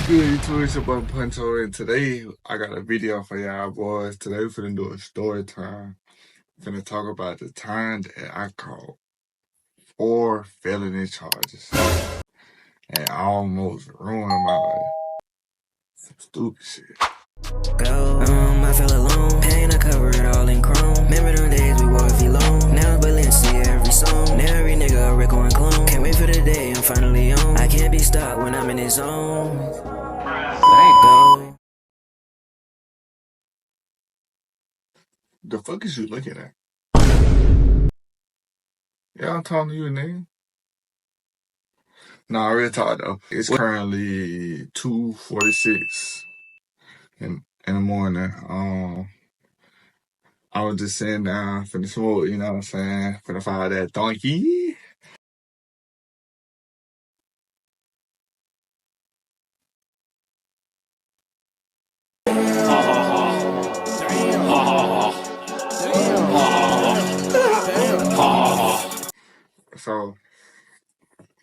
What's good, YouTube? It's your boy Puncho, and today I got a video for y'all boys. Today we're finna do a story time. Finna talk about the time that I caught 4 felony charges and almost ruined my life. Some stupid shit. I feel alone. Pain, I cover it all in chrome. Remember them days we wore V-Lone. Now it's Valencia every song. Now every nigga a Rico and clone. Can't wait for the day I'm finally on. I can't be stopped when I'm in his zone. Go. The fuck is you looking at? Yeah, I'm talking to you, nigga. Nah, I already talked though. It's currently 2:46 in the morning. I was just sitting down finna smoke, you know what I'm saying? Finna fire that donkey. So,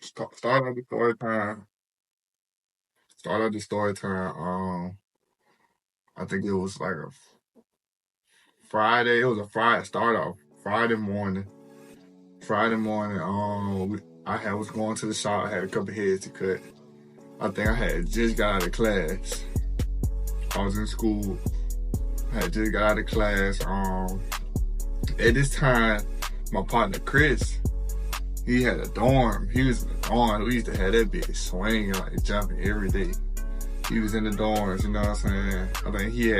start out the story time. I think it was like a Friday. It was a Friday. Start off Friday morning. I was going to the shop. I had a couple heads to cut. I think I had just got out of class. I was in school. I had just got out of class. At this time, my partner Chris, he had a dorm. He was in the dorm. We used to have that bitch swinging, like jumping every day. He was in the dorms, you know what I'm saying? I think he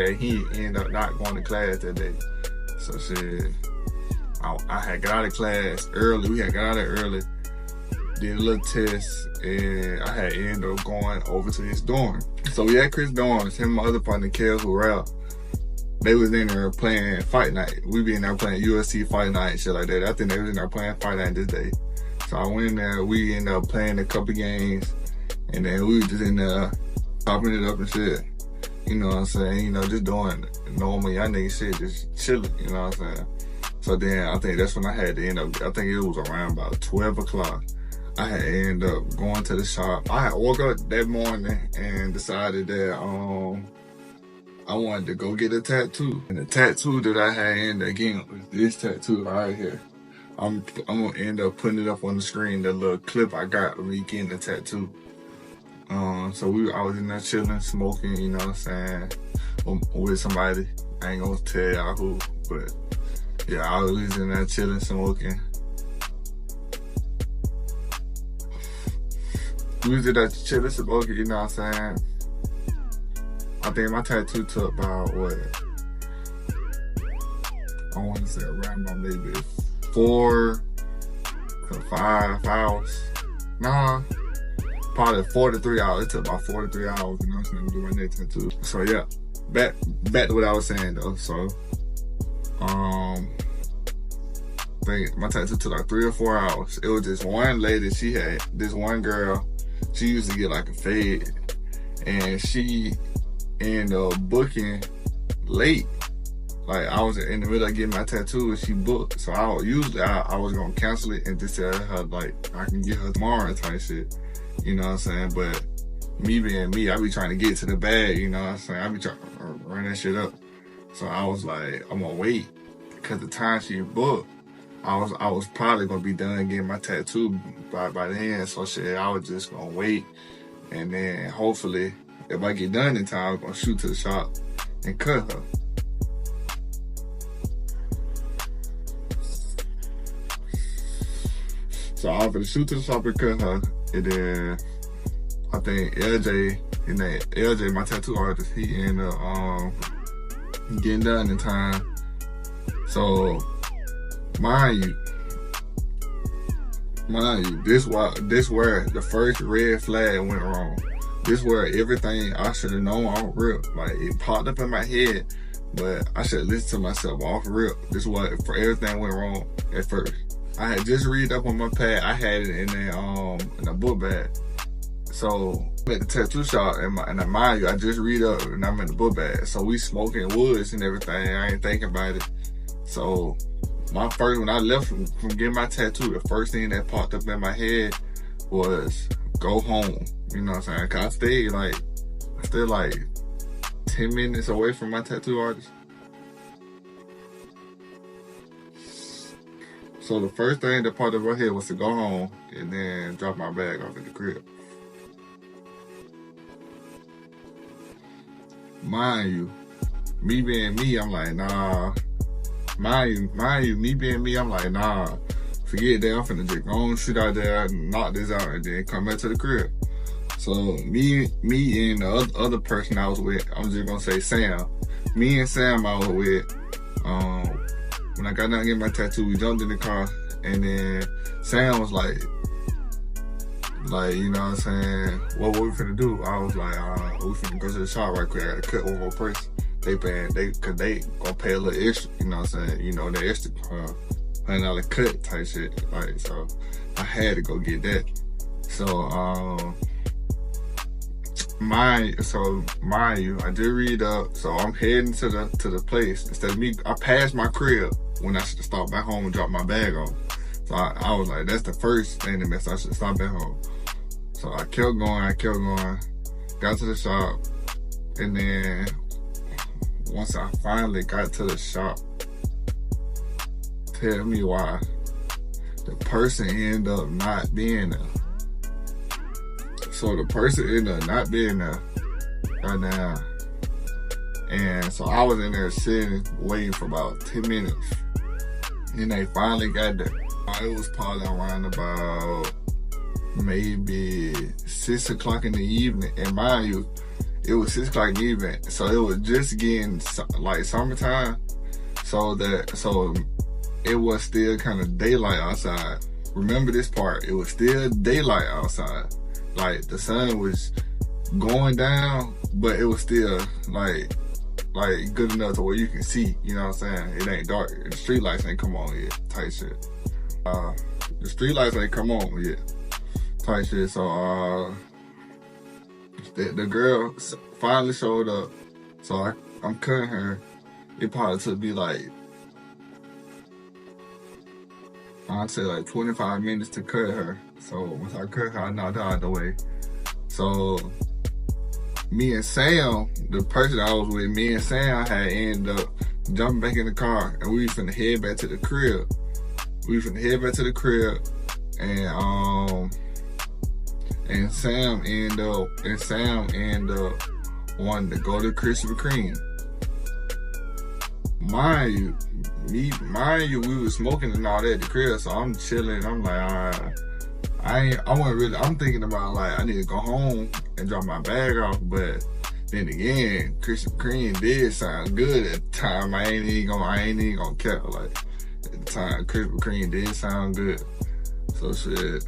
ended up not going to class that day. So shit, I had got out of class early. We had got out of early, did a little test, and I had ended up going over to his dorm. So we had Chris' dorms, him and my other partner, Kel, who were out. They was in there playing Fight Night. We be in there playing UFC Fight Night and shit like that. I think they was in there playing Fight Night this day. So I went in there, we ended up playing a couple games, and then we was just in there chopping it up and shit. You know what I'm saying? You know, just doing normal young nigga shit, just chilling, you know what I'm saying? So then I think that's when I had to end up, I think it was around about 12 o'clock. I had ended up going to the shop. I had woke up that morning and decided that I wanted to go get a tattoo. And the tattoo that I had ended up getting was this tattoo right here. I'm gonna end up putting it up on the screen, the little clip I got of me getting the tattoo. So I was in there chilling, smoking, you know what I'm saying, with somebody. I ain't gonna tell y'all who, but yeah, I was in there chilling, smoking. We was in there chilling, smoking, you know what I'm saying. I think my tattoo took about, what, I want to say around about maybe 4 to 5 hours. Nah, probably 4 to 3 hours. It took about 4 to 3 hours, you know what I'm saying, to do my neck tattoo. So yeah, back to what I was saying though. So, I think my tattoo took like 3 or 4 hours. It was this one lady, she had this one girl, she used to get like a fade, and she ended up booking late. Like I was in the middle of getting my tattoo and she booked. So I was gonna cancel it and just tell her like I can get her tomorrow type shit. You know what I'm saying? But me being me, I be trying to get to the bag, you know what I'm saying? I be trying to run that shit up. So I was like, I'm gonna wait. Cause the time she booked, I was probably gonna be done getting my tattoo by then. So shit, I was just gonna wait. And then hopefully, if I get done in time, I'm gonna shoot to the shop and cut her. So I was gonna shoot to the shop and cut her. And then I think LJ, my tattoo artist, he ended up getting done in time. So mind you, this where the first red flag went wrong. This where everything I should have known off rip. Like it popped up in my head, but I should listen to myself off rip. This what for everything went wrong at first. I had just read up on my pad. I had it in a book bag. So I'm at the tattoo shop and mind you, I just read up and I'm in the book bag. So we smoking woods and everything. I ain't thinking about it. So when I left from getting my tattoo, the first thing that popped up in my head was go home. You know what I'm saying? Cause I stayed like stay like 10 minutes away from my tattoo artist. So the first thing that popped in my head was to go home and then drop my bag off at the crib. Mind you, me being me, I'm like, nah. Mind you, me being me, I'm like, nah. Forget that, I'm finna just go on, shoot out there, knock this out, and then come back to the crib. So me and the other person I was with, I'm just gonna say Sam. Me and Sam I was with, when I got down to get my tattoo, we jumped in the car, and then Sam was like, you know what I'm saying, what we finna do? I was like, we finna go to the shop right quick, I gotta cut one more person. Cause they gonna pay a little extra, you know what I'm saying, you know, the extra $100 cut type shit, like, so I had to go get that. So, mind you, I did read up, so I'm heading to the place. Instead of me, I passed my crib when I should stop back home and drop my bag off. So I was like, that's the first thing that missed. I should stop back home. So I kept going, got to the shop, and then once I finally got to the shop, tell me why the person ended up not being there. So the person ended up not being there right now. And so I was in there sitting, waiting for about 10 minutes. And they finally got there. It was probably around about maybe 6 o'clock in the evening. And mind you, it was 6 o'clock in the evening. So it was just getting like summertime. So it was still kind of daylight outside. Remember this part, it was still daylight outside. Like the sun was going down, but it was still like good enough to where you can see, you know what I'm saying? It ain't dark. The street lights ain't come on yet, type shit. The street lights ain't come on yet, type shit. So the girl finally showed up. So I'm cutting her. It probably took me like, I'd say like 25 minutes to cut her. So once I cut her, I knocked her out of the way. So me and Sam, the person I was with, me and Sam had ended up jumping back in the car, and we was finna head back to the crib. And Sam ended up wanting to go to Krispy Kreme. Mind you, we was smoking and all that at the crib, so I'm chilling. I'm like, I'm thinking about like, I need to go home and drop my bag off, but then again, Krispy Kreme did sound good at the time. I ain't even gonna care. Like, at the time, Krispy Kreme did sound good. So shit,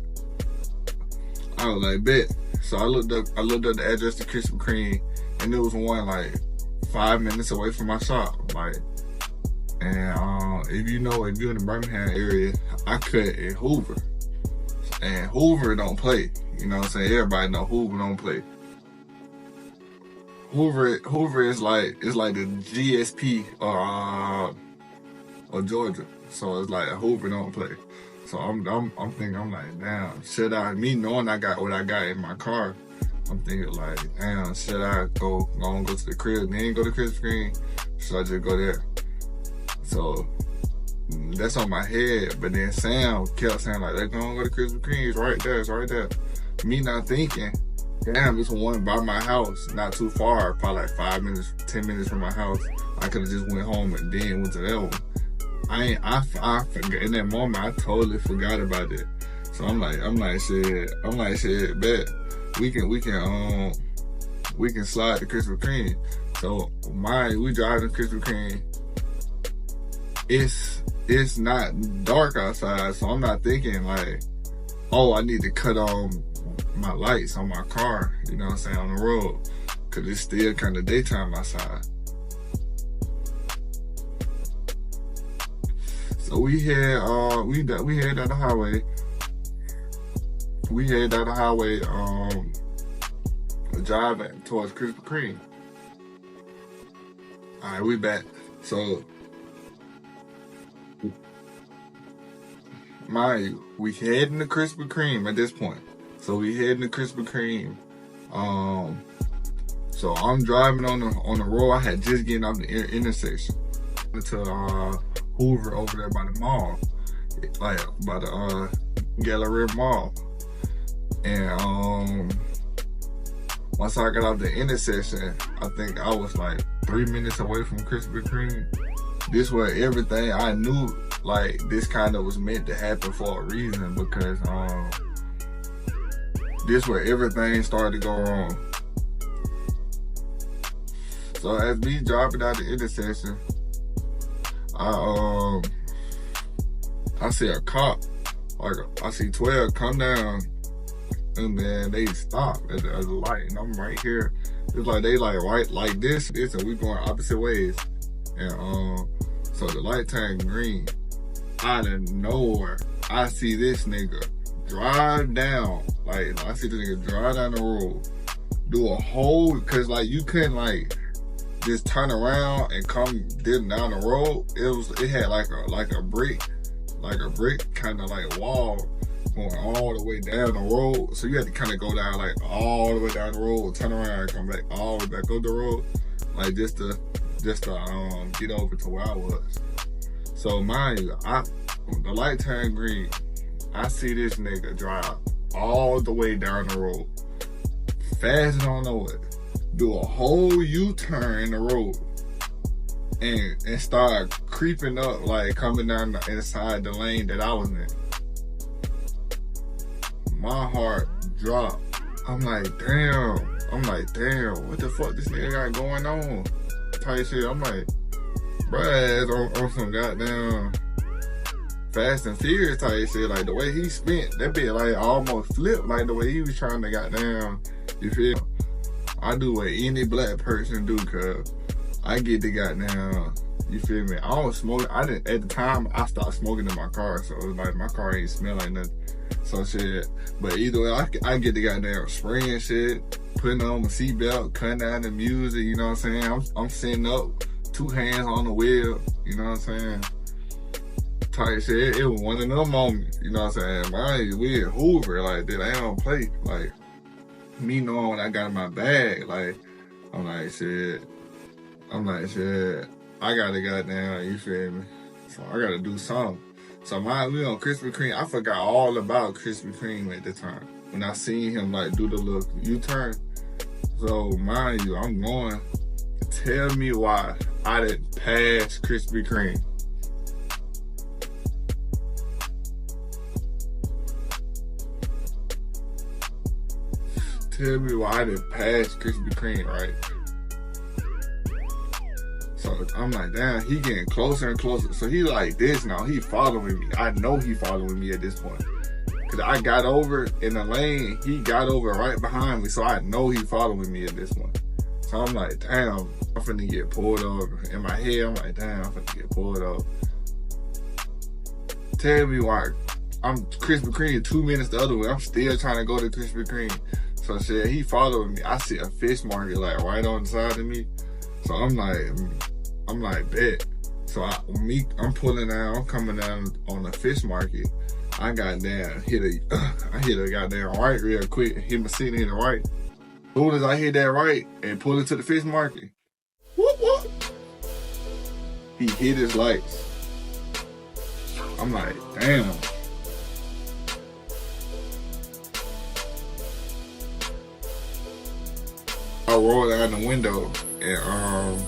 I was like, bet. So I looked up the address to Krispy Kreme, and there was one like 5 minutes away from my shop. Like, and if you're in the Birmingham area, I cut in Hoover. And Hoover don't play. You know what I'm saying? Everybody know Hoover don't play. Hoover is like the GSP or Georgia. So it's like Hoover don't play. So I'm thinking, I'm like, damn, should I, me knowing I got what I got in my car, I'm thinking like, damn, should I go to the crib and then go to Krispy Kreme? Should I just go there? So that's on my head, but then Sam kept saying like, let's go to Krispy Kreme, it's right there. Me not thinking, damn, this one by my house, not too far, probably like 10 minutes from my house. I could have just went home and then went to that one. I forgot, in that moment, I totally forgot about it. So I'm like, shit, bet we can slide to Krispy Kreme. So we drive to Krispy Kreme. It's not dark outside, so I'm not thinking like, oh, I need to cut on my lights on my car, you know what I'm saying, on the road, cause it's still kind of daytime outside. So we head down the highway. Driving towards Krispy Kreme. All right, we back. So, mind you, we heading to Krispy Kreme at this point. So we heading to Krispy Kreme. So I'm driving on the road. I had just getting off the intersection to Hoover over there by the mall, like by the Galleria Mall. And once I got off the intersection, I think I was like 3 minutes away from Krispy Kreme. This was everything I knew, like this kind of was meant to happen for a reason, because this where everything started to go wrong. So as me driving out the intersection, I see a cop, like I see 12 come down, and then they stop at the light, and I'm right here. It's like they like right like this, and we going opposite ways. And so the light turned green. Out of nowhere, I see this nigga drive down. Like I see the nigga drive down the road, do a whole, cause like you couldn't like just turn around and come down the road. It had like a brick kind of like wall going all the way down the road. So you had to kind of go down like all the way down the road, turn around and come back all the way back up the road, like just to get over to where I was. So mind you, the light turned green. I see this nigga drive all the way down the road, fast as I don't know what, do a whole U-turn in the road, and start creeping up, like coming down inside the lane that I was in. My heart dropped. I'm like, damn, what the fuck this nigga got going on? Type shit. I'm like, bruh, on some goddamn Fast and Furious type shit. Like the way he spent, that bit like almost flipped, like the way he was trying to goddamn, you feel? I do what any black person do, cuz I get the goddamn, you feel me? I don't smoke. At the time, I stopped smoking in my car, so it was like my car ain't smell like nothing. So shit, but either way, I get the goddamn spraying shit, putting on my seatbelt, cutting down the music, you know what I'm saying? I'm sitting up, 2 hands on the wheel, you know what I'm saying? Type shit, it was one of them moments, you know what I'm saying? We in Hoover, like, that I don't play, like, me knowing what I got in my bag, like, I'm like, shit, I gotta goddamn, you feel me? So I gotta do something. So we on Krispy Kreme. I forgot all about Krispy Kreme at the time when I seen him like do the little U-turn. So mind you, I'm going, tell me why I didn't pass Krispy Kreme. Tell me why I didn't pass Krispy Kreme, right? So I'm like, damn, he getting closer and closer. So he like this now, he following me. I know he following me at this point. Cause I got over in the lane, he got over right behind me. So I know he following me at this point. So I'm like, damn, I'm finna get pulled over. In my head, I'm like, damn, I'm finna get pulled over. Tell me why I'm Krispy Kreme 2 minutes the other way. I'm still trying to go to Krispy Kreme. So shit, he following me. I see a fish market like right on the side of me. So I'm like, bet. So I'm pulling down, I'm coming down on the fish market. I hit a goddamn right real quick, hit my seat in the right. As soon as I hit that right and pull into the fish market, whoop, whoop, he hit his lights. I'm like, damn. I rolled down the window and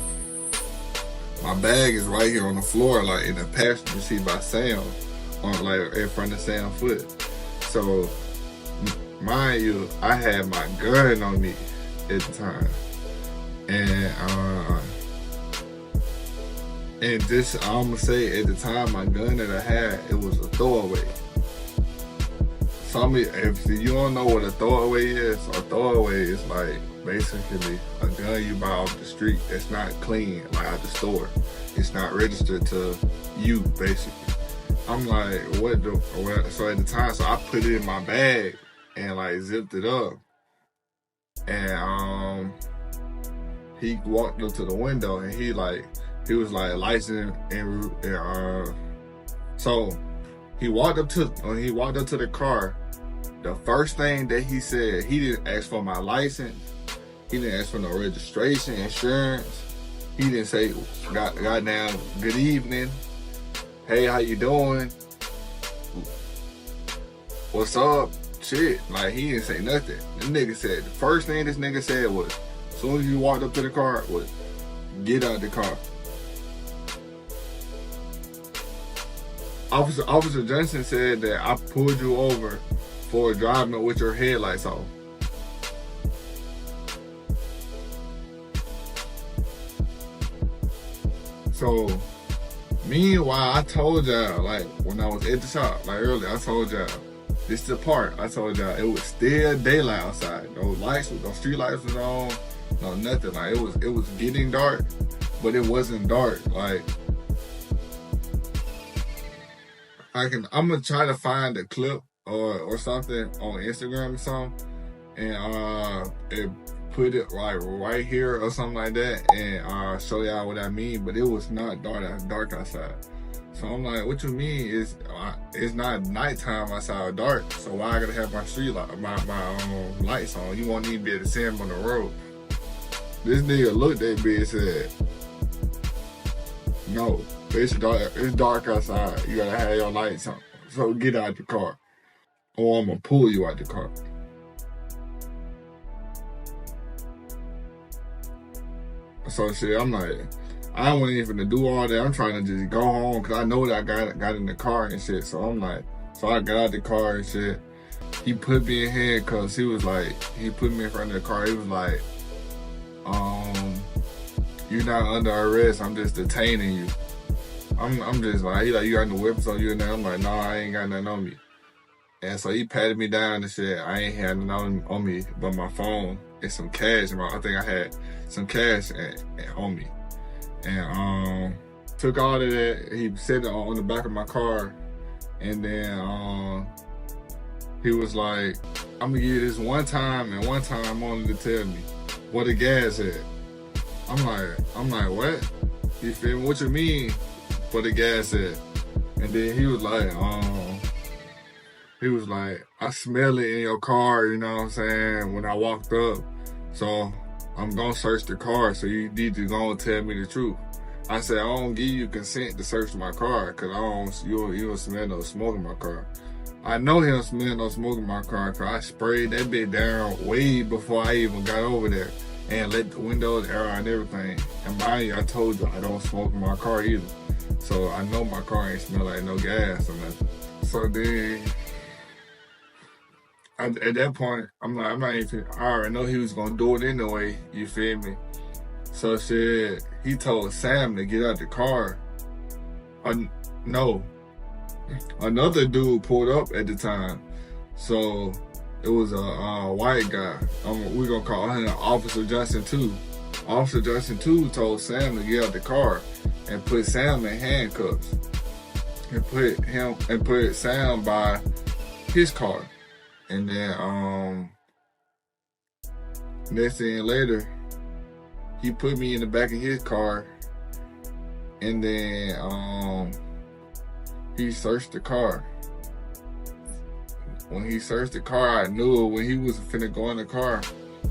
my bag is right here on the floor, like in the passenger seat by Sam, on like in front of Sam's foot. So, mind you, I had my gun on me at the time, and this I'm gonna say at the time my gun that I had, it was a throwaway. If you don't know what a throwaway is like basically a gun you buy off the street that's not clean, like out the store. It's not registered to you, basically. I'm like, so at the time, so I put it in my bag and like zipped it up. And he walked up to the window and he was like licensed and so he walked up to the car. The first thing that he said, he didn't ask for my license. He didn't ask for no registration, insurance. He didn't say, goddamn, good evening. Hey, how you doing? What's up? Shit. Like, he didn't say nothing. The nigga said, the first thing this nigga said was, as soon as you walked up to the car, was, get out the car. Officer Johnson said that I pulled you over for driving with your headlights off. So, meanwhile, I told y'all, like, when I was at the shop, like earlier, I told y'all, this is the part, I told y'all, it was still daylight outside. No lights, no street lights was on, no nothing. Like, it was getting dark, but it wasn't dark. Like, I'm gonna try to find a clip or something on Instagram or something, and put it like right here or something like that, and show y'all what I mean. But it was not dark outside. So I'm like, what you mean? It's not nighttime outside, dark. So why I gotta have my street light, my lights on? You won't even be able to see them on the road. This nigga looked at me and said, no, it's dark outside. You gotta have your lights on. So get out the car, or I'm gonna pull you out the car. So shit, I'm like, I don't want even to do all that. I'm trying to just go home because I know that I got in the car and shit. So I'm like, so I got out the car and shit. He put me in handcuffs. He was like, he put me in front of the car. He was like, you're not under arrest. I'm just detaining you. I'm just like, he like, you got no weapons on you and that. I'm like, nah, I ain't got nothing on me. And so he patted me down and said, I ain't had nothing on me but my phone and some cash. I think I had some cash on me. And took all of that. He set it on the back of my car. And then he was like, I'm gonna give you this one time and one time only to tell me what the gas had. I'm like, what? You feel me? What you mean what the gas at? And then he was like, I smell it in your car, you know what I'm saying, when I walked up. So I'm gonna search the car, so you need to go and tell me the truth. I said, I don't give you consent to search my car, cause you don't smell no smoke in my car. I know he don't smell no smoke in my car, cause I sprayed that bit down way before I even got over there and let the windows air and everything. And mind you, I told you I don't smoke in my car either. So I know my car ain't smell like no gas or nothing. So then, at that point, I'm not even, I already know he was gonna do it anyway, you feel me? So shit, he told Sam to get out the car. No, another dude pulled up at the time. So it was a white guy. We're gonna call him Officer Johnson 2. Officer Johnson 2 told Sam to get out the car and put Sam in handcuffs and put Sam by his car. And then next thing later, he put me in the back of his car, and then he searched the car. When he searched the car, I knew it. When he was finna go in the car,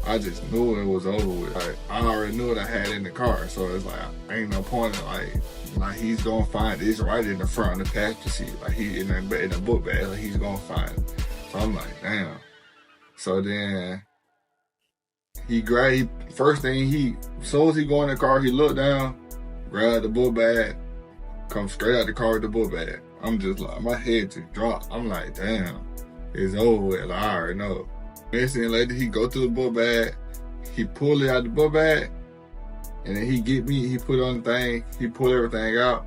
I just knew it was over with. Like, I already knew what I had in the car, so it's like, ain't no point in like he's gonna find it. It's right in the front of the passenger seat. Like, he in the book bag, like he's gonna find it. So I'm like, damn. So then he grabbed, first thing as soon as he go in the car, he looked down, grabbed the book bag, come straight out the car with the book bag. I'm just like, my head just dropped. I'm like, damn, it's over with. Like, I already know. Next thing later, he go through the book bag, he pull it out the book bag, and then he get me, he put on the thing, he pull everything out,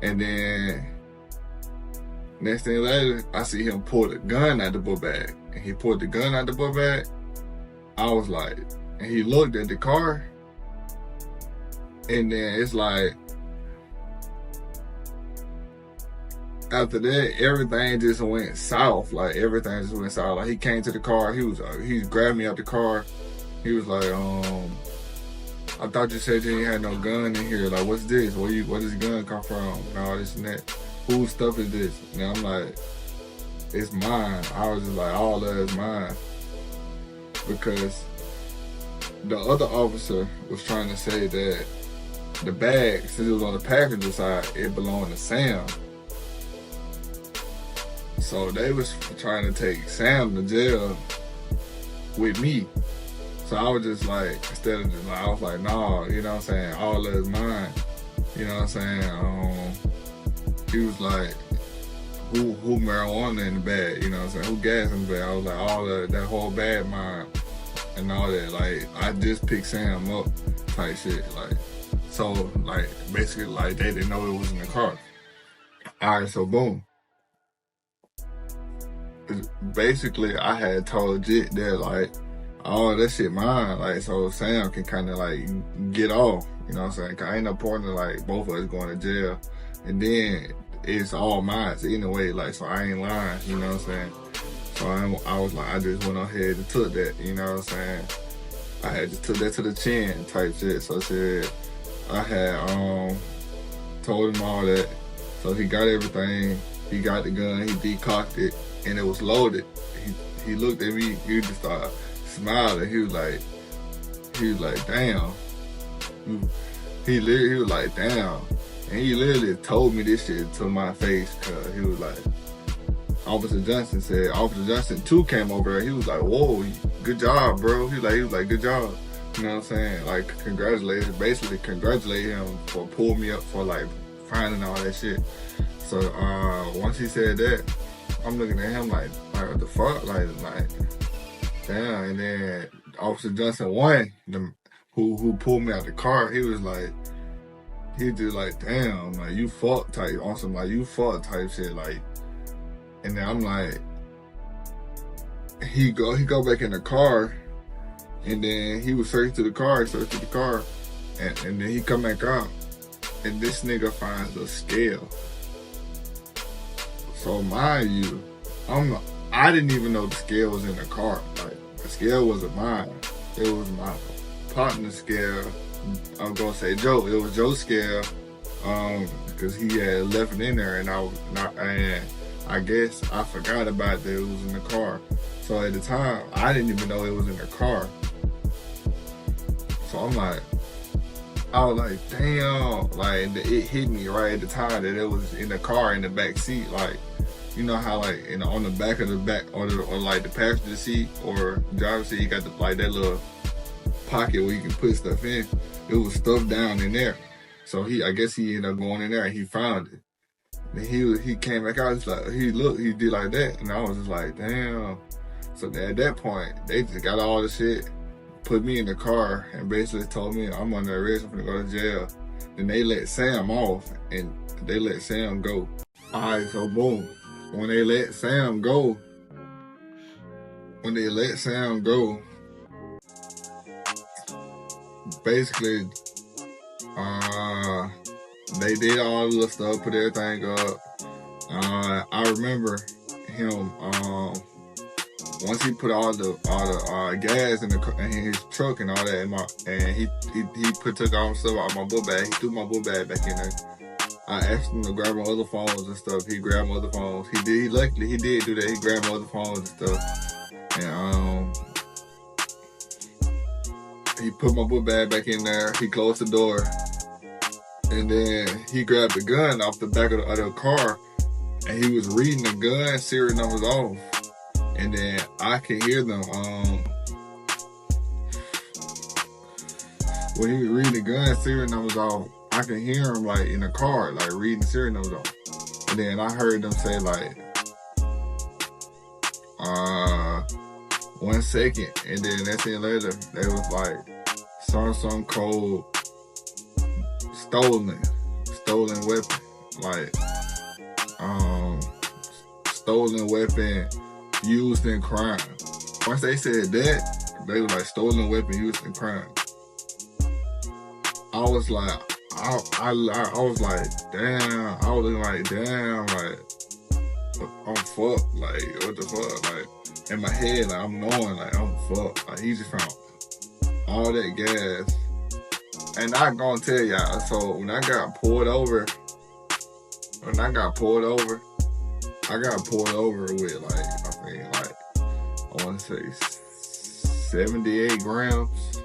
and then next thing later, I see him pull the gun out the book bag. And he pulled the gun out the book bag. I was like, and he looked at the car, and then it's like, after that, everything just went south. Like, everything just went south. Like, he came to the car, he grabbed me out the car. He was like, I thought you said you ain't had no gun in here. Like, what's this? Where does the gun come from? And all this and that. Whose stuff is this? And I'm like, it's mine. I was just like, all of it's mine. Because the other officer was trying to say that the bag, since it was on the passenger side, it belonged to Sam. So they was trying to take Sam to jail with me. So I was just like, instead of just like, I was like, nah, you know what I'm saying, all of it's mine. You know what I'm saying? He was like, who marijuana in the bag? You know what I'm saying? Who gas in the bag? I was like, all of that whole bag mine and all that. Like, I just picked Sam up type shit. Like, so like basically like they didn't know it was in the car. All right, so boom. Basically, I had told Jit that like, oh, that shit mine, like, so Sam can kind of like get off, you know what I'm saying? Cause ain't no point in like both of us going to jail, and then it's all mine anyway, like, so I ain't lying, you know what I'm saying? So I was like, I just went ahead and took that, you know what I'm saying? I had just took that to the chin type shit. So shit, I had told him all that, so he got everything, he got the gun, he decocked it, and it was loaded. He looked at me, he just started smiling. He was like, damn. He was like, damn. And he literally told me this shit to my face, cause he was like, Officer Johnson too came over there. He was like, whoa, good job, bro. He was like, good job. You know what I'm saying? Like, basically congratulate him for pulling me up for like finding all that shit. So once he said that, I'm looking at him like what the fuck? Like, damn. And then Officer Johnson one, who pulled me out the car, he was like, he just like, damn, like you fuck type on some like you fuck type shit, like. And then I'm like, he go back in the car, and then he was searching the car, and then he come back out, and this nigga finds a scale. So mind you, I didn't even know the scale was in the car. Like, the scale wasn't mine. It was my partner's scale. I'm gonna say Joe. It was Joe's scale, because he had left it in there, and I guess I forgot about that it was in the car. So at the time, I didn't even know it was in the car. So I was like, damn, like it hit me right at the time that it was in the car in the back seat, like. You know how like on the back of the back or like the passenger seat or driver's seat, you got like that little pocket where you can put stuff in. It was stuff down in there. So I guess he ended up going in there and he found it. And he came back out, he did like that, and I was just like, damn. So at that point, they just got all the shit, put me in the car, and basically told me I'm under arrest, I'm gonna go to jail. Then they let Sam off, and they let Sam go. All right, so boom. When they let Sam go, basically, they did all the little stuff, put everything up. I remember him, once he put all the gas in his truck and all that, and he took all the stuff out of my book bag. He threw my book bag back in there. I asked him to grab my other phones and stuff. He grabbed my other phones. Luckily he did do that. He grabbed my other phones and stuff. And he put my book bag back in there. He closed the door. And then he grabbed the gun off the back of the other car, and he was reading the gun serial numbers off. And then I could hear them. When he was reading the gun serial numbers off, I could hear him like in the car, like reading the serial numbers off. And then I heard them say like, 1 second. And then that thing later, they was like, some code, stolen weapon. Like, stolen weapon used in crime. Once they said that, they was like, stolen weapon used in crime. I was like, I was like, damn. I was like, damn, like, I'm fucked. Like, what the fuck? Like, in my head, like, I'm knowing, like, I'm fucked. Like, he just found all that gas. And I gonna tell y'all, so when I got pulled over, I got pulled over with, like, I think, like, I want to say 78 grams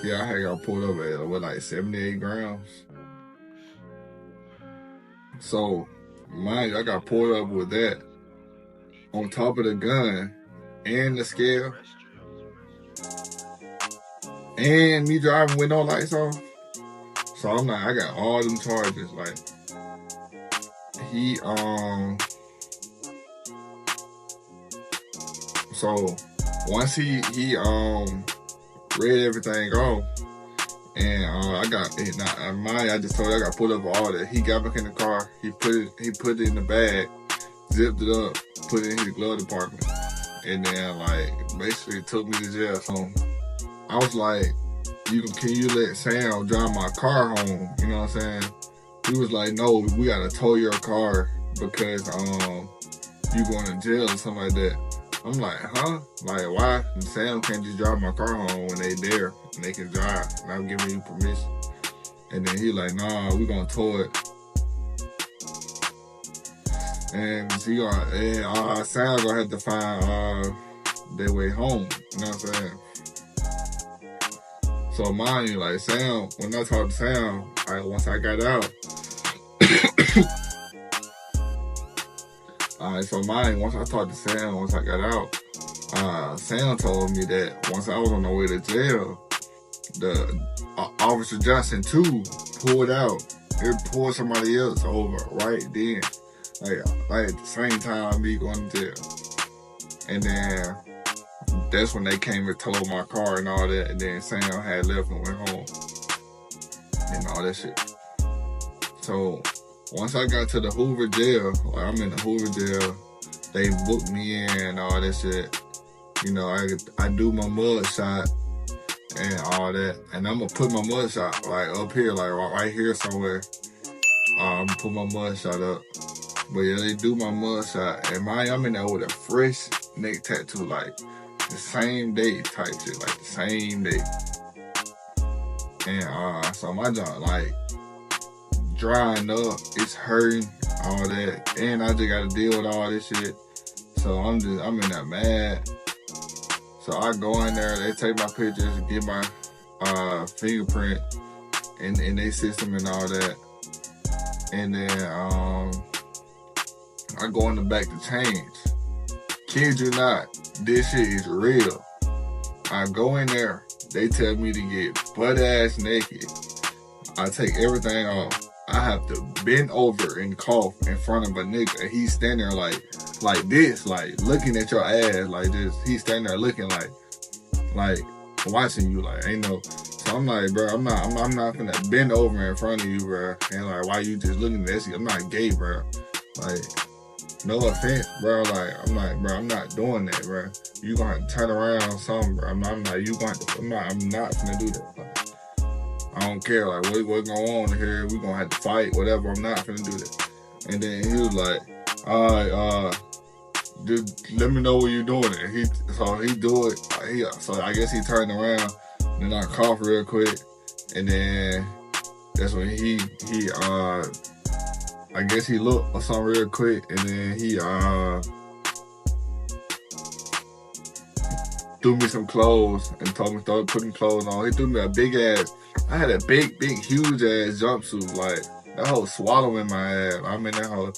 Yeah, I had got pulled over at with like 78 grams. So, mind you, I got pulled up with that on top of the gun and the scale and me driving with no lights on. So I'm like, I got all them charges. Like, he so once he read everything off, and I just told him I got pulled up for all that. He got back in the car, he put it in the bag, zipped it up, put it in his glove compartment, and then like basically took me to jail. So I was like, can you let Sam drive my car home? You know what I'm saying? He was like, no, we gotta tow your car because you going to jail or something like that. I'm like, huh? Like, why? And Sam can't just drive my car home when they there and they can drive, and I'm giving you permission. And then he like, nah, we gonna tow it. And Sam gonna have to find their way home. You know what I'm saying? So mind you, like Sam, when I talked to Sam, once I got out, so once I talked to Sam, once I got out, Sam told me that once I was on the way to jail, the Officer Johnson too pulled out. It pulled somebody else over right then, like at the same time me going to jail. And then that's when they came and towed my car and all that. And then Sam had left and went home and all that shit. So once I got to the Hoover jail, like I'm in the Hoover jail, they booked me in and all that shit. You know, I do my mud shot and all that, and I'm gonna put my mud shot like up here, like right here somewhere. I'm gonna put my mud shot up. But yeah, they do my mud shot, and I'm in there with a fresh neck tattoo, like the same day type shit, like the same day. And so my job like drying up, it's hurting, all that, and I just gotta deal with all this shit. So I'm in there mad. So I go in there, they take my pictures, get my fingerprint in their system and all that. And then I go in the back to change. Kid you not, this shit is real. I go in there, they tell me to get butt ass naked. I take everything off. I have to bend over and cough in front of a nigga, and he's standing there like this, like looking at your ass like this. He's standing there looking like watching you, like ain't no. So I'm like, bro, I'm not gonna bend over in front of you, bro, and like why you just looking at this? I'm not gay, bro. Like, no offense, bro. Like I'm like, bro, I'm not doing that, bro. You gonna have to turn around or something, bro. I'm not gonna do that. Like, I don't care, like what's going on here. We gonna have to fight, whatever. I'm not gonna do that. And then he was like, all right, dude, let me know what you're doing. And so he do it. So I guess he turned around, and then I coughed real quick, and then that's when he I guess he looked or something real quick, and then he threw me some clothes and told me to start putting clothes on. He threw me a big ass. I had a big, huge ass jumpsuit, like that whole swallowing my ass. I'm in that whole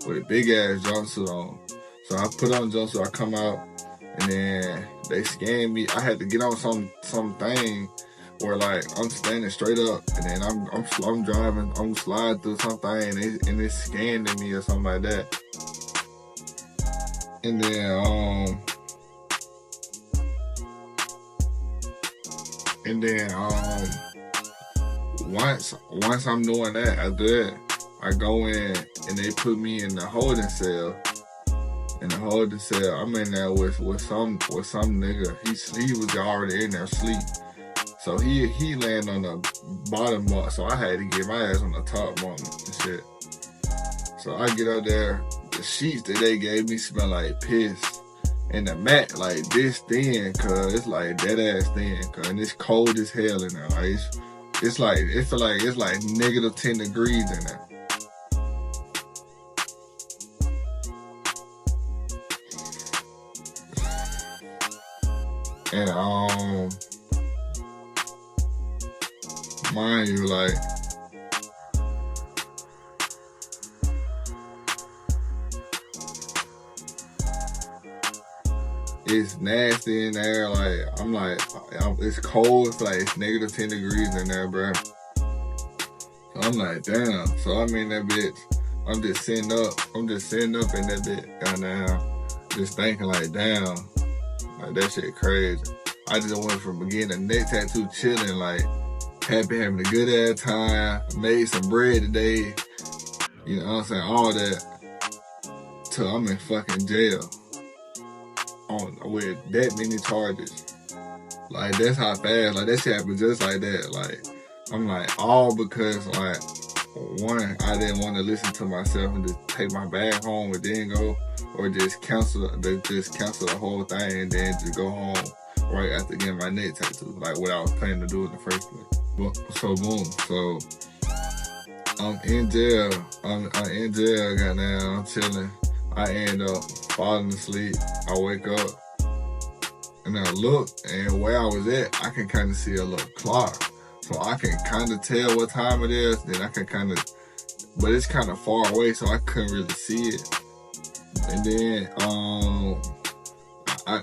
with a big ass jumpsuit on. So I put on the jumpsuit, I come out, and then they scanned me. I had to get on something where like I'm standing straight up, and then I'm driving, I'm sliding through something, and they scanned me or something like that. And then once I'm doing that, after that, I go in and they put me in the holding cell. In the holding cell, I'm in there with some nigga. He was already in there asleep. So he landed on the bottom bunk, so I had to get my ass on the top bunk and shit. So I get up there, the sheets that they gave me smell like piss. And the mat like this thin, cause it's like dead ass thin, cause and it's cold as hell in there. Like it feel like it's like negative 10 degrees in there. And mind you, like, it's nasty in there. Like, I'm like, it's cold. It's like it's negative 10 degrees in there, bro. So I'm like, damn. So I'm in that bitch. I'm just sitting up in that bitch. Goddamn. Just thinking like, damn. Like, that shit crazy. I just went from getting a neck tattoo, chilling, like, having a good ass time. Made some bread today. You know what I'm saying? All that. Till I'm in fucking jail. With that many charges. Like, that's how fast, like, that shit happened just like that. Like, I'm like, all because, like, one, I didn't want to listen to myself and just take my bag home and then go, or just cancel the whole thing and then just go home right after getting my neck tattoo, like what I was planning to do in the first place. But, so boom, so I'm in jail, goddamn, I'm chilling. I end up falling asleep. I wake up and I look, and where I was at, I can kind of see a little clock. So I can kind of tell what time it is. Then I can kind of, but it's kind of far away, so I couldn't really see it. And then,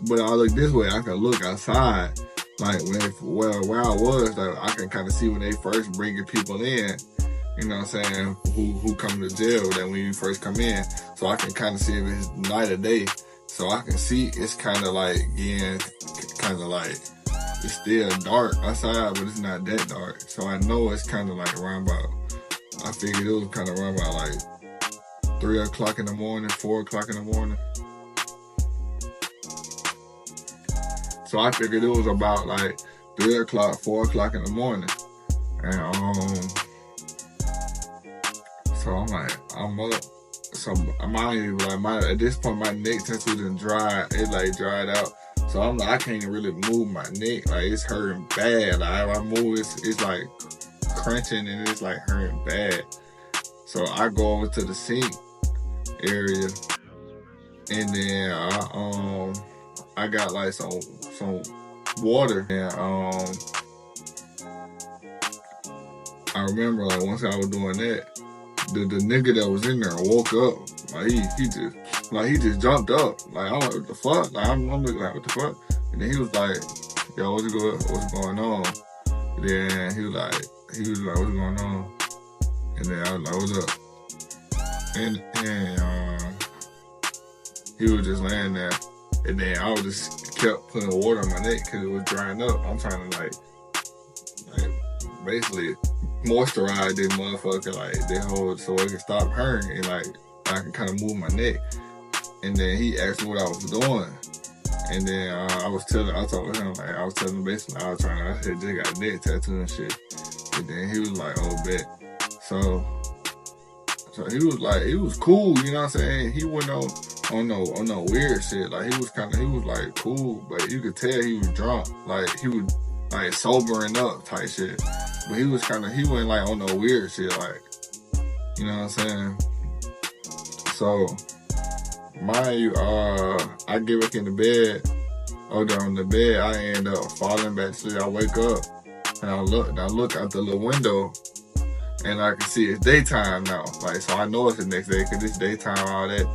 but I look this way, I can look outside. Like, where I was, like, I can kind of see when they first bringing people in. You know what I'm saying? Who come to jail, that when you first come in. So I can kind of see if it's night or day. So I can see it's kind of like, it's still dark outside, but it's not that dark. So I know it's kind of like around about, I figured it was kind of around about like 3 o'clock in the morning, 4 o'clock in the morning. So I figured it was about like 3 o'clock, 4 o'clock in the morning. And, so I'm like, I'm up. So at this point, my neck tattoo done dried. It like dried out. So I'm like, I can't really move my neck. Like, it's hurting bad. Like, if I move, it's like crunching and it's like hurting bad. So I go over to the sink area, and then I got like some water. And I remember, like, once I was doing that, the nigga that was in there woke up. Like, he just jumped up. Like, I'm like, what the fuck? Like, I'm looking like, what the fuck? And then he was like, yo, what's going on? And then he was like, what's going on? And then I was like, what's up? And he was just laying there. And then I was just kept putting water on my neck because it was drying up. I'm trying to like basically moisturize this motherfucker, like, that whole, so it can stop hurting and like I can kind of move my neck. And then he asked me what I was doing, and then I told him, like, I was telling him basically I had just got a neck tattoo and shit. And then he was like, oh, bet. So he was like, he was cool, you know what I'm saying? He wasn't on no weird shit. Like, he was like cool, but you could tell he was drunk. Like, he was like sobering up type shit. But he wasn't like on no weird shit, like, you know what I'm saying? So, mind you, I get back in the bed. On the bed, I end up falling back to sleep. I wake up and I look out the little window, and I can see it's daytime now. Like, so I know it's the next day because it's daytime, all that.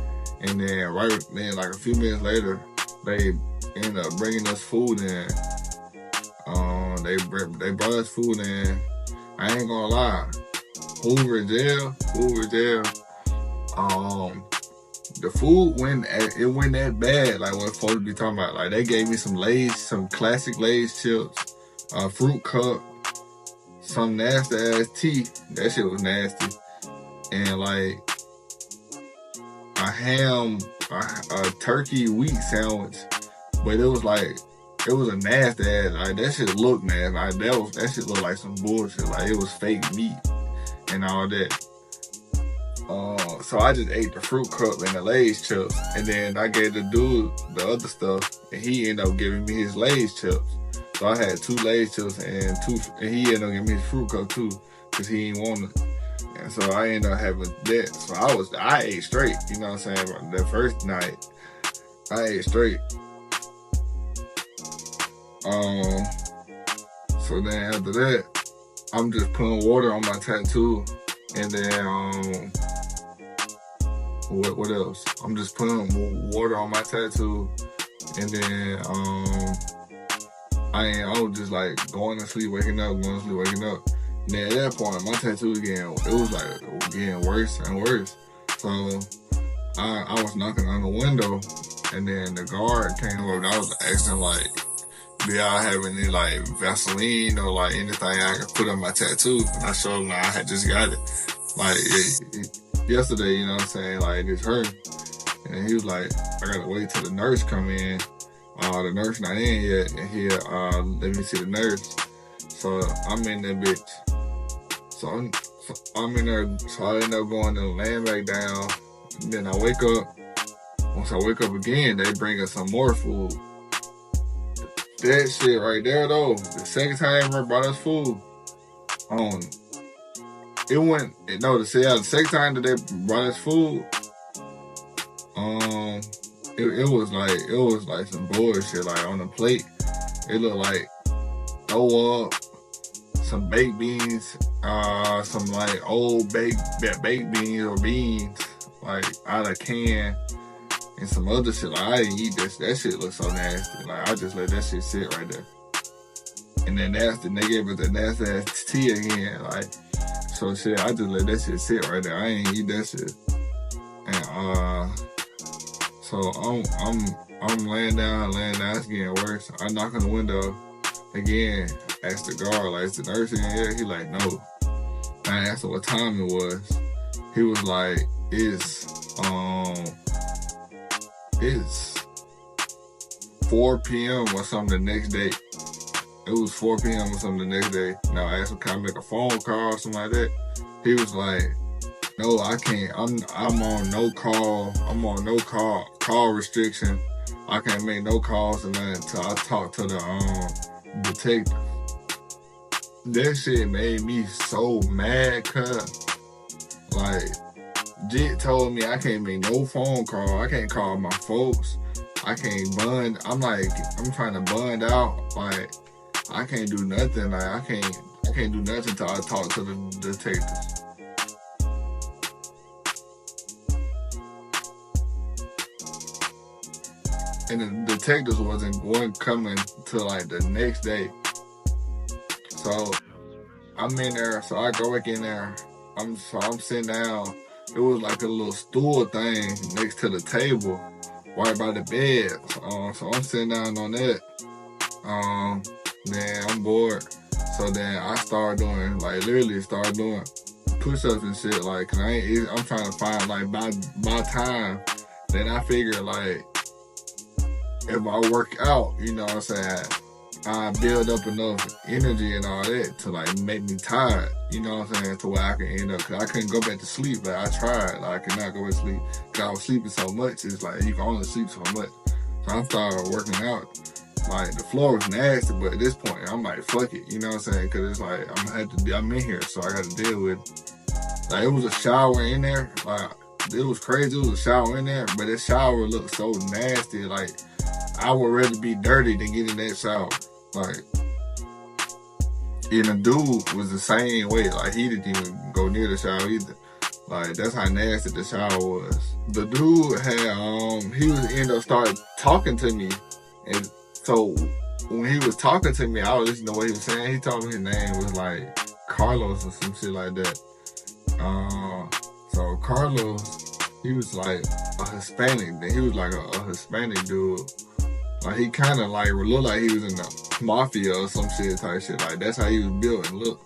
And then like a few minutes later, they end up bringing us food in. They brought us food in. I ain't gonna lie, Hoover jail. The food went that bad. Like, what folks be talking about. Like, they gave me some classic Lay's chips, a fruit cup, some nasty ass tea. That shit was nasty, and like a turkey wheat sandwich, but it was a nasty ass. Like, that shit looked nasty. Like, that shit looked like some bullshit. Like, it was fake meat and all that. So I just ate the fruit cup and the Lay's chips, and then I gave the dude the other stuff, and he ended up giving me his Lay's chips. So I had 2 Lay's chips and he ended up giving me his fruit cup too, cause he didn't want it. And so I ended up having that. So I ate straight. You know what I'm saying? But that first night, I ate straight. So then after that, I'm just putting water on my tattoo, and then what else? I'm just putting water on my tattoo, and then I was just like going to sleep, waking up, going to sleep, waking up. And then at that point, my tattoo was getting worse and worse. So I was knocking on the window, and then the guard came over. And I was asking like, do y'all have any like Vaseline or like anything I can put on my tattoo? And I showed him I had just got it. Like yesterday, you know what I'm saying? Like it hurt. And he was like, I gotta wait till the nurse come in. The nurse not in yet, and here, let me see the nurse. So I'm in that bitch. So I'm in there, so I end up going and laying back down. And then I wake up. Once I wake up again, they bring us some more food. That shit right there though, the second time they ever brought us food, the second time that they brought us food, it was like some bullshit. Like on the plate, it looked like throw up, some baked beans, some like old baked beans or beans, like out of can, and some other shit. Like I didn't eat this. That shit looked so nasty. Like I just let that shit sit right there. And then they gave us the nasty ass tea again. Like so shit, I just let that shit sit right there. I ain't eat that shit. And so I'm laying down, it's getting worse. I knock on the window again, ask the guard, like, is the nurse in here? He like, no. I asked him what time it was. He was like, it's 4 p.m. or something the next day. It was 4 p.m. or something the next day. Now I asked him, can I make a phone call or something like that? He was like, no, I can't. I'm on no call. I'm on no call restriction. I can't make no calls and nothing until I talk to the detective. That shit made me so mad, cuz like Jit told me I can't make no phone call. I can't call my folks. I can't bund. I'm trying to bund out. Like I can't do nothing. Like I can't do nothing until I talk to the detectives. And the detectives wasn't coming till like the next day. So I'm in there, so I go back in there. I'm sitting down. It was like a little stool thing next to the table, right by the bed. So I'm sitting down on that. Then I'm bored. So then I start doing push-ups and shit. Like, cause I'm trying to find like by time. Then I figure like, if I work out, you know what I'm saying, I build up enough energy and all that to like make me tired, you know what I'm saying, to where I can end up, cause I couldn't go back to sleep. Like I tried, like I could not go back to sleep, cause I was sleeping so much. It's like, you can only sleep so much. So I started working out. Like the floor was nasty, but at this point, I'm like, fuck it, you know what I'm saying, cause it's like, I'm in here, so I gotta deal with it. Like it was a shower in there, like it was crazy, it was a shower in there, but that shower looked so nasty, like, I would rather be dirty than get in that shower. Like, and the dude was the same way. Like, he didn't even go near the shower either. Like, that's how nasty the shower was. The dude had, he was ended up started talking to me. And so, when he was talking to me, I was listening to what he was saying. He told me his name was like Carlos or some shit like that. So Carlos, he was like a Hispanic. He was like a Hispanic dude. Like he kind of like looked like he was in the mafia or some shit type shit. Like that's how he was built and look.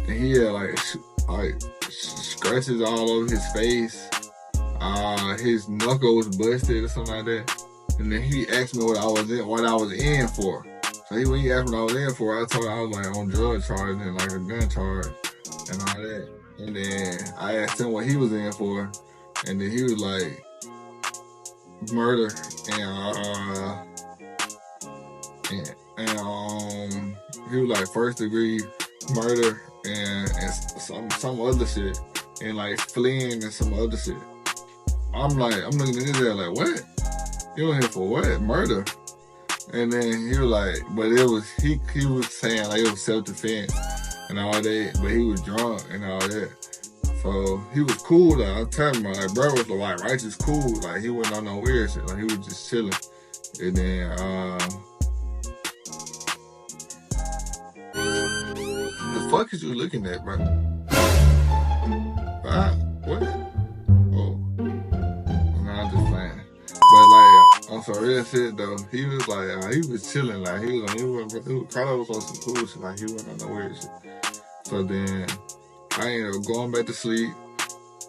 And he had like scratches all over his face. His knuckle was busted or something like that. And then he asked me what I was in for. So when he asked me what I was in for, I told him I was like on drug charges and like a gun charge and all that. And then I asked him what he was in for, and then he was like, murder and he was like first degree murder and some other shit, and like fleeing and some other shit. I'm looking at this guy like, what? You in here for what? Murder? And then he was like, but it was he was saying like it was self-defense. and all that, but he was drunk and all that. So he was cool. Like, I'm telling you, like, bro was like righteous cool. Like, he wasn't on no weird shit. Like, he was just chilling. And then the fuck is you looking at, bro? What? Oh, no, I'm just playing. But like, on some real shit though, he was like, he was chilling. Like, Carlos was on some cool shit. Like, he wasn't on no weird shit. So then I ended up going back to sleep.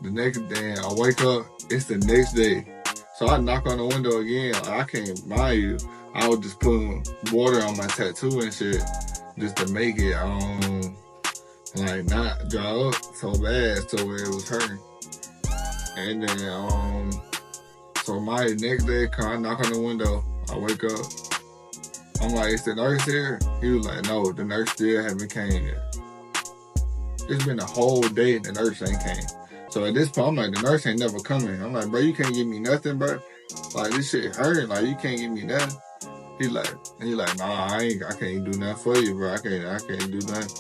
The next day, I wake up, it's the next day. So I knock on the window again. Like, I can't mind you. I was just putting water on my tattoo and shit just to make it, like, not dry up so bad to where it was hurting. And then, so my next day, I knock on the window, I wake up. I'm like, is the nurse here? He was like, no, the nurse still haven't came yet. It's been a whole day and the nurse ain't came. So at this point, I'm like, the nurse ain't never coming. I'm like, bro, you can't give me nothing, bro. Like, this shit hurting. Like, you can't give me nothing. He like, nah, I can't do nothing for you, bro. I can't do nothing.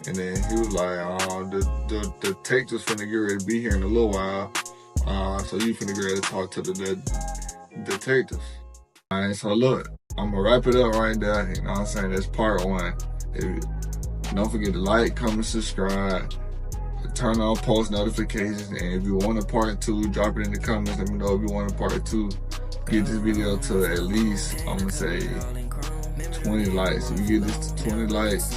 And then he was like, the tech just finna get ready to be here in a little while. So you finna get ready to talk to the detectives. All right, so look, I'm gonna wrap it up right there. You know what I'm saying? That's part one. Don't forget to like, comment, subscribe. Turn on post notifications, and if you want a part 2, drop it in the comments. Let me know if you want a part 2. Get this video to at least, I'm gonna say, 20 likes. If you get this to 20 likes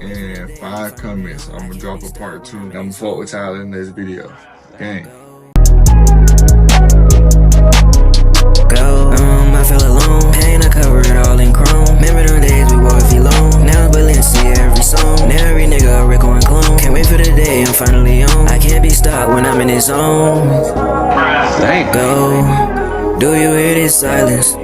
and 5 comments, I'm gonna drop a part 2. I'm gonna fuck with y'all in this video. Gang. I feel alone, pain I cover it all in chrome. Remember them days we wore V-Lone. Now it's Balenciaga every song. Now every nigga a Rico and clone. Can't wait for the day I'm finally on. I can't be stopped when I'm in this zone. Go, do you hear this silence?